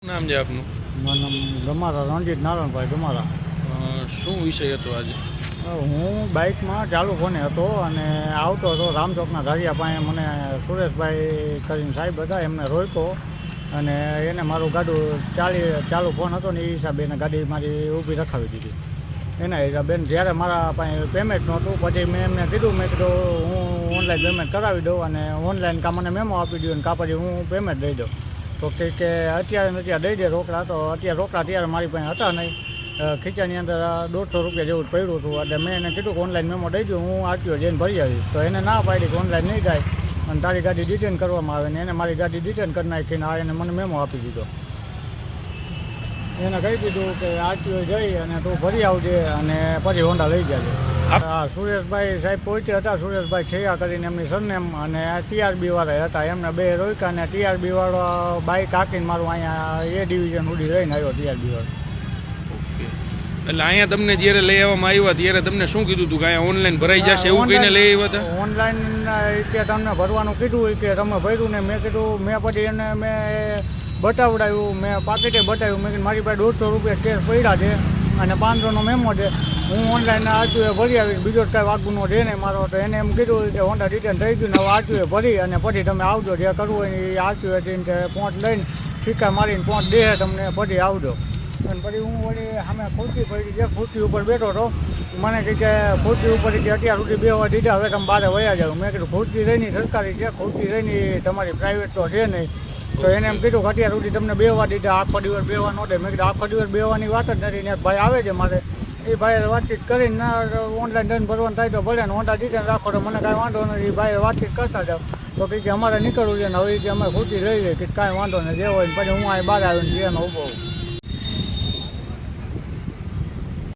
નામ છે આપનું? મારું નામ ગમારા રણજીત નારાયણભાઈ ગમારા. શું વિષય હતો આજે? હું બાઇકમાં ચાલુ ફોને હતો અને આવતો હતો રામચોકના ધારિયા પાસે. મને સુરેશભાઈ કરીને સાહેબ હતા, એમને રોક્યો અને એને મારું ગાડું ચાલુ ફોન હતો ને એ હિસાબે એને ગાડી મારી ઊભી રખાવી દીધી. એના હિસાબે જ્યારે મારા પાસે પેમેન્ટ નહોતું, પછી મેં એમને કીધું, મેં કીધું હું ઓનલાઈન પેમેન્ટ કરાવી દઉં અને ઓનલાઈન કાં મને મેમો આપી દઉં અને કાં પછી હું પેમેન્ટ દઈ દઉં. તો કે અત્યારે નથી દઈ દે રોકડા. તો અત્યારે રોકડા ત્યારે મારી પાસે હતા નહીં, ખીચાની અંદર 150 રૂપિયા જેવું જ પડ્યું હતું. એટલે મેં એને કીધું કે ઓનલાઈન મેમો દઈ દઉં, હું આરટીઓ જઈને ભરી આવીશ. તો એને ના પાડી કે ઓનલાઈન નહીં થાય અને તારી ગાડી ડિટેન કરવામાં આવે ને એને મારી ગાડી ડિટેન કરી નાખીને એને મને મેમો આપી દીધો. એને કહી દીધું કે આરટીઓ જઈ અને તું ભરી આવજે અને પછી હોન્ડા લઈ જજે. હા, સુરેશભાઈ સાહેબ પહોંચ્યા હતા, સુરેશભાઈ છેયા કરીને એમની સરનેમ, અને ટીઆરબી વાળા હતા. એમને બે રોક્યા અને ટીઆરબી વાળો બાઇક હાંકીને મારું અહીંયા એ ડિવિઝન સુધી રહીને આવ્યો ટીઆરબી વાળો. એટલે અહીંયા તમને જ્યારે લઈ આવવામાં આવ્યા ત્યારે તમને શું કીધું હતું કે અહીંયા ઓનલાઈન ભરાઈ જશે એવું કહીને લઈ આવ્યા હતા? ઓનલાઈન કે તમને ભરવાનું કીધું કે તમે ભર્યું ને મેં કીધું, મેં પછી એને મેં બતાવડાવ્યું, મેં પાકીટે બતાવ્યું. મેં કીધું મારી પાસે 150 રૂપિયા કેશ પડ્યા છે અને 500નો મેમો છે, હું ઓનલાઈન આરટીઓએ ભરી આવીશ, બીજો જ કાંઈ વાગુનો છે નહીં મારો. તો એને એમ કીધું કે હોન્ડા રિટર્ન થઈ ગયું ને હવે આરટીઓએ ભરી અને પછી તમે આવજો, જે કરવું હોય એ આરટીઓએ જઈને પહોંચ લઈને સિક્કા મારીને પહોંચ દે તમને, પછી આવજો. અને પછી હું વળી સામે ખુરશી પડી છે, ખુરશી ઉપર બેઠો હતો. મને કહે કે ખુરશી ઉપર કે અત્યાર સુધી બેવા દીધા, હવે તમે બહાર વયા જાવ. મેં કીધું ખુરશી રહીની સરકારી છે, ખુરશી રહીની તમારી પ્રાઇવેટ તો છે નહીં. તો એને એમ કીધું કે અત્યાર સુધી તમને બેવા દીધા, આખો દિવસ બેવા ન દે. મેં કીધું આખો દિવસ બેવાની વાત જ નથી ને. ભાઈ આવે છે મારે, એ ભાઈ વાતચીત કરીને ના ઓનલાઈન દંડ ભરવાનું થાય તો ભલે ને હોન્ડા રિટર્ન રાખો તો મને કાંઈ વાંધો નથી. ભાઈ વાતચીત કરતા જાવ. તો કે અમારે નીકળવું છે ને હવે કે અમે ખુરશી રહી જાય કે કાંઈ વાંધો નહીં, જે હોય ને પછી હું અહીં બહાર આવીને જેનો ઊભો હોઉં.